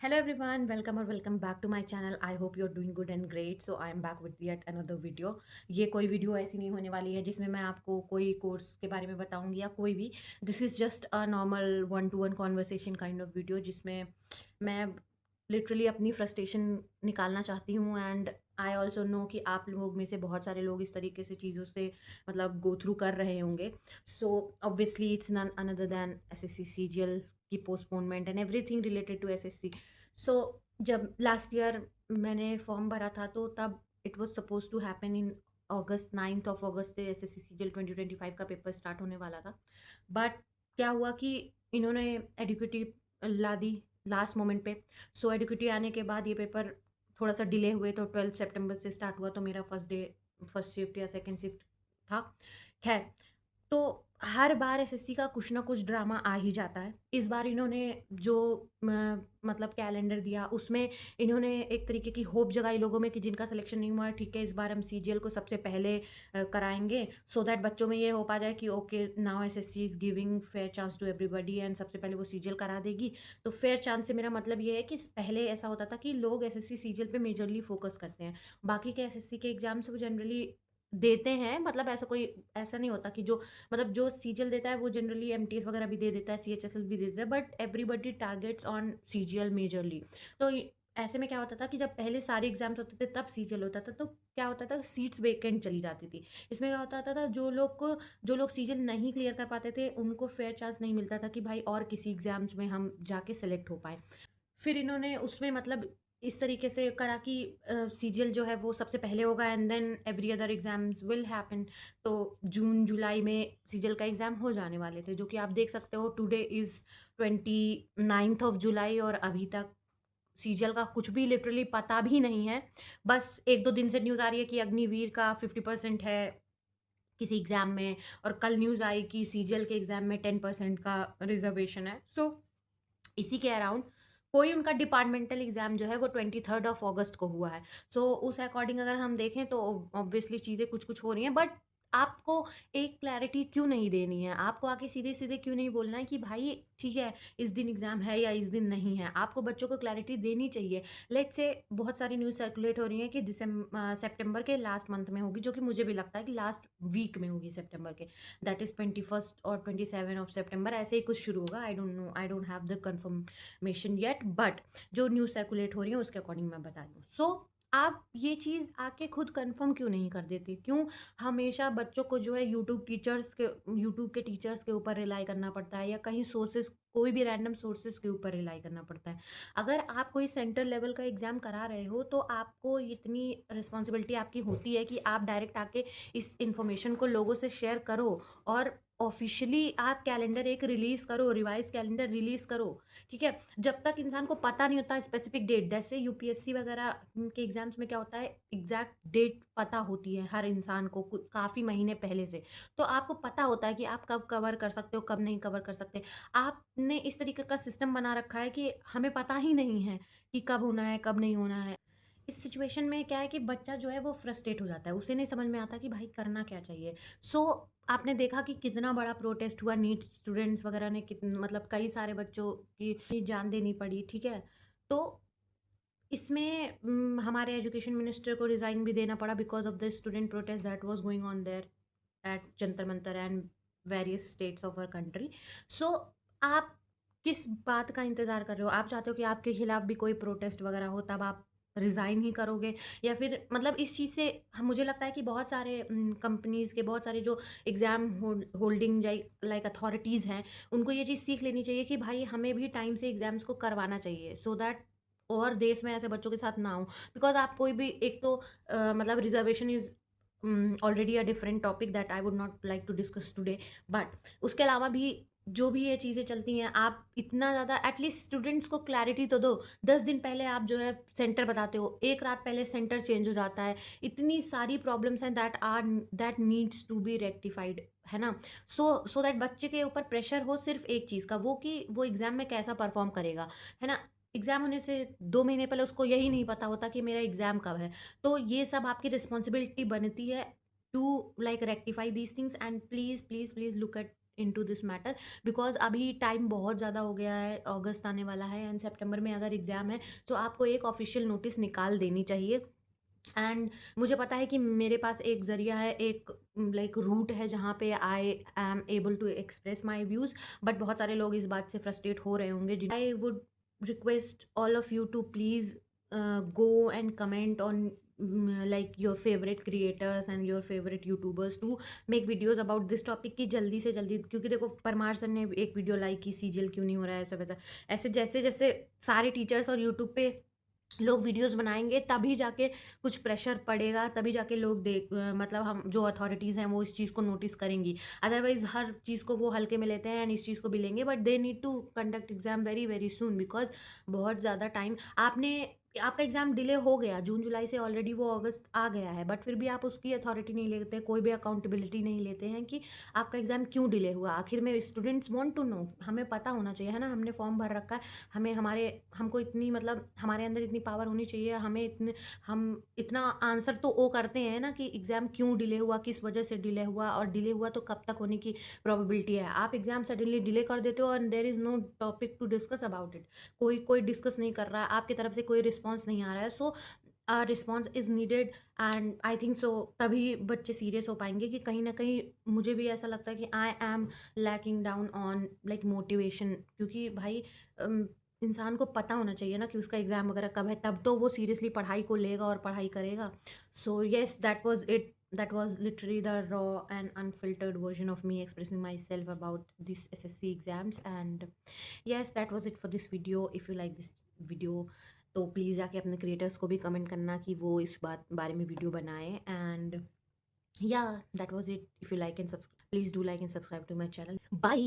Hello everyone, welcome or welcome back to my channel. I hope you're doing good and great. So I am back with yet another video. ये कोई video ऐसी नहीं होने वाली है जिसमें मैं आपको कोई कोर्स के बारे में बताऊंगी या कोई भी. This is just a normal one two one conversation kind of video जिसमें मैं लिटरली अपनी फ्रस्ट्रेशन निकालना चाहती हूँ. एंड आई ऑल्सो नो कि आप लोग में से बहुत सारे लोग इस तरीके से चीज़ों से मतलब गो थ्रू कर रहे होंगे. So obviously it's none other than SSC CGL की postponement and everything related to SSC. So जब लास्ट ईयर मैंने फॉर्म भरा था तो तब it was suppose to happen in August. 9th of August से एसएससी सीजीएल 2025 का पेपर स्टार्ट होने वाला था. बट क्या हुआ कि इन्होंने एडुकेटी ला दी लास्ट मोमेंट पे. सो एडुकेटी आने के बाद ये पेपर थोड़ा सा डिले हुए तो 12 सितंबर से स्टार्ट हुआ. तो मेरा फर्स्ट शिफ्ट या सेकंड शिफ्ट था. खैर, तो हर बार एसएससी का कुछ ना कुछ ड्रामा आ ही जाता है. इस बार इन्होंने जो मतलब कैलेंडर दिया उसमें इन्होंने एक तरीके की होप जगाई लोगों में कि जिनका सिलेक्शन नहीं हुआ है, ठीक है इस बार हम सीजीएल को सबसे पहले कराएंगे सो दैट बच्चों में ये होप आ जाए कि okay now SSC is giving fair chance to everybody and सबसे पहले वो सीजीएल करा देगी. तो फेयर चांस से मेरा मतलब ये है कि पहले ऐसा होता था कि लोग एसएससी सीजीएल पे मेजरली फोकस करते हैं. बाकी के एसएससी के एग्जाम्स वो जनरली देते हैं. मतलब ऐसा नहीं होता कि जो मतलब जो सीजीएल देता है वो जनरली एमटीएस वगैरह भी दे देता है, सीएचएसएल भी दे देता है, but everybody targets on CGL majorly. तो ऐसे में क्या होता था कि जब पहले सारे एग्जाम्स होते थे तब सीजीएल होता था. तो क्या होता था, सीट्स वेकेंट चली जाती थी. इसमें क्या होता था, जो लोग सीजीएल नहीं क्लियर कर पाते थे उनको फेयर चांस नहीं मिलता था कि भाई और किसी एग्जाम्स में हम जाके सेलेक्ट हो पाए. फिर इन्होंने उसमें मतलब इस तरीके से करा कि सीजीएल जो है वो सबसे पहले होगा and then every other exams will happen. तो जून जुलाई में सीजीएल का एग्ज़ाम हो जाने वाले थे, जो कि आप देख सकते हो today is 29th of July और अभी तक सीजीएल का कुछ भी लिटरली पता भी नहीं है. बस 1-2 दिन से न्यूज़ आ रही है कि अग्निवीर का 50% है किसी एग्ज़ाम में, और कल न्यूज़ आई कि सीजीएल के एग्ज़ाम में 10% का रिज़र्वेशन है. सो इसी के अराउंड कोई उनका डिपार्टमेंटल एग्ज़ाम जो है वो 23rd ऑफ अगस्त को हुआ है. सो उस अकॉर्डिंग अगर हम देखें तो ऑब्वियसली चीज़ें कुछ-कुछ हो रही हैं. बट आपको एक क्लैरिटी क्यों नहीं देनी है? आपको आके सीधे-सीधे क्यों नहीं बोलना है कि भाई ठीक है, इस दिन एग्ज़ाम है या इस दिन नहीं है? आपको बच्चों को क्लैरिटी देनी चाहिए. लेट्स से बहुत सारी न्यूज़ सर्कुलेट हो रही है कि सितंबर के लास्ट मंथ में होगी, जो कि मुझे भी लगता है कि लास्ट वीक में होगी सितंबर के. दैट इज़ 21st और 27 ऑफ सितंबर ऐसे ही कुछ शुरू होगा. I don't know, I don't have the confirmation yet, but जो न्यूज़ सर्कुलेट हो रही है उसके अकॉर्डिंग मैं बता रही हूँ. सो आप ये चीज़ आके खुद कंफर्म क्यों नहीं कर देते? क्यों हमेशा बच्चों को जो है यूट्यूब के टीचर्स के ऊपर रिलाई करना पड़ता है या कहीं सोर्सेस, कोई भी रैंडम सोर्सेस के ऊपर रिलाई करना पड़ता है? अगर आप कोई सेंटर लेवल का एग्ज़ाम करा रहे हो तो आपको इतनी रिस्पॉन्सिबिलिटी आपकी होती है कि आप डायरेक्ट आके इस इन्फॉर्मेशन को लोगों से शेयर करो और ऑफ़िशियली आप कैलेंडर एक रिलीज़ करो, रिवाइज़ कैलेंडर रिलीज़ करो, ठीक है? जब तक इंसान को पता नहीं होता स्पेसिफ़िक डेट, जैसे यूपीएससी वगैरह के एग्ज़ाम्स में क्या होता है, एग्ज़ैक्ट डेट पता होती है हर इंसान को काफ़ी महीने पहले से. तो आपको पता होता है कि आप कब कवर कर सकते हो, कब नहीं कवर कर सकते. आपने इस तरीके का सिस्टम बना रखा है कि हमें पता ही नहीं है कि कब होना है, कब नहीं होना है. इस सिचुएशन में क्या है कि बच्चा जो है वो फ्रस्ट्रेट हो जाता है. उसे नहीं समझ में आता कि भाई करना क्या चाहिए. सो आपने देखा कि कितना बड़ा प्रोटेस्ट हुआ. नीट स्टूडेंट्स वगैरह ने मतलब कई सारे बच्चों की जान देनी पड़ी, ठीक है? तो इसमें हमारे एजुकेशन मिनिस्टर को रिज़ाइन भी देना पड़ा because of the student protest that was going on there at Jantar Mantar and various states of our country. So आप किस बात का इंतज़ार कर रहे हो? आप चाहते हो कि आपके खिलाफ भी कोई प्रोटेस्ट वगैरह हो तब आप रिज़ाइन ही करोगे? या फिर मतलब इस चीज़ से मुझे लगता है कि बहुत सारे कंपनीज़ के बहुत सारे जो एग्ज़ाम होल्डिंग लाइक अथॉरिटीज़ हैं, उनको ये चीज़ सीख लेनी चाहिए कि भाई हमें भी टाइम से एग्ज़ाम्स को करवाना चाहिए सो दैट और देश में ऐसे बच्चों के साथ ना हो. बिकॉज़ आप कोई भी एक तो मतलब reservation is already a different topic that I would not like to discuss today. But उसके अलावा भी जो भी ये चीज़ें चलती हैं, आप इतना ज़्यादा एटलीस्ट स्टूडेंट्स को क्लैरिटी तो दो. 10 दिन पहले आप जो है सेंटर बताते हो, 1 रात पहले सेंटर चेंज हो जाता है. इतनी सारी प्रॉब्लम्स हैं that needs to be rectified, है ना? सो दैट बच्चे के ऊपर प्रेशर हो सिर्फ़ एक चीज़ का, वो कि वो एग्ज़ाम में कैसा परफ़ॉर्म करेगा, है ना? एग्ज़ाम होने से 2 महीने पहले उसको यही नहीं पता होता कि मेरा एग्ज़ाम कब है. तो ये सब आपकी रिस्पॉन्सिबिलिटी बनती है to like rectify these things and please, please, please look at into this matter, because अभी टाइम बहुत ज़्यादा हो गया है, अगस्त आने वाला है एंड सितंबर में अगर एग्ज़ाम है, तो आपको एक ऑफ़िशियल नोटिस निकाल देनी चाहिए। एंड मुझे पता है कि मेरे पास एक ज़रिया है, एक लाइक रूट है जहाँ पे I am able to express my views, but बहुत सारे लोग इस बात से फ्रस्ट्रेट हो रहे होंगे। I would request all of you to please go and comment on like your favorite creators and your favorite YouTubers to make videos about this topic की जल्दी से जल्दी, क्योंकि देखो परमार सर ने एक वीडियो लाइक की, सीजीएल क्यों नहीं हो रहा है, ऐसा वैसा। ऐसे जैसे जैसे सारे टीचर्स और यूट्यूब पे लोग वीडियोस बनाएंगे तभी जाके कुछ प्रेशर पड़ेगा, तभी जाके लोग मतलब हम जो अथॉरिटीज़ हैं वो इस चीज़ को नोटिस करेंगी। अदरवाइज हर चीज़ को वो हल्के में लेते हैं एंड इस चीज़ को भी लेंगे, but they need to conduct exam very very soon, because बहुत ज़्यादा टाइम आपने आपका एग्ज़ाम डिले हो गया, जून जुलाई से ऑलरेडी वो अगस्त आ गया है, बट फिर भी आप उसकी अथॉरिटी नहीं लेते, कोई भी अकाउंटेबिलिटी नहीं लेते हैं कि आपका एग्ज़ाम क्यों डिले हुआ। आखिर में स्टूडेंट्स वांट टू नो, हमें पता होना चाहिए, है ना, हमने फॉर्म भर रखा है, हमें हमको इतनी मतलब हमारे अंदर इतनी पावर होनी चाहिए, हम इतना आंसर तो वो करते हैं ना कि एग्ज़ाम क्यों डिले हुआ, किस वजह से डिले हुआ, और डिले हुआ तो कब तक होने की प्रोबेबिलिटी है। आप एग्ज़ाम सडनली डिले कर देते हो and there is no topic to discuss about it. कोई डिस्कस नहीं कर रहा है, आपकी तरफ से कोई रिस्पॉन्स नहीं आ रहा है, so response is needed and I think so तभी बच्चे सीरियस हो पाएंगे। कि कहीं ना कहीं मुझे भी ऐसा लगता है कि I am lacking down on like motivation, क्योंकि भाई इंसान को पता होना चाहिए ना कि उसका एग्ज़ाम वगैरह कब है, तब तो वो सीरियसली पढ़ाई को लेगा और पढ़ाई करेगा। So yes, that was it, that was literally the raw and unfiltered version of me expressing myself about these SSC exams. And yes, that was it for this video. If you like this video, तो please जाके अपने creators को भी comment करना कि वो इस बारे में वीडियो बनाएं। And yeah that was it. If you like and subscribe, please do like and subscribe to my channel. Bye.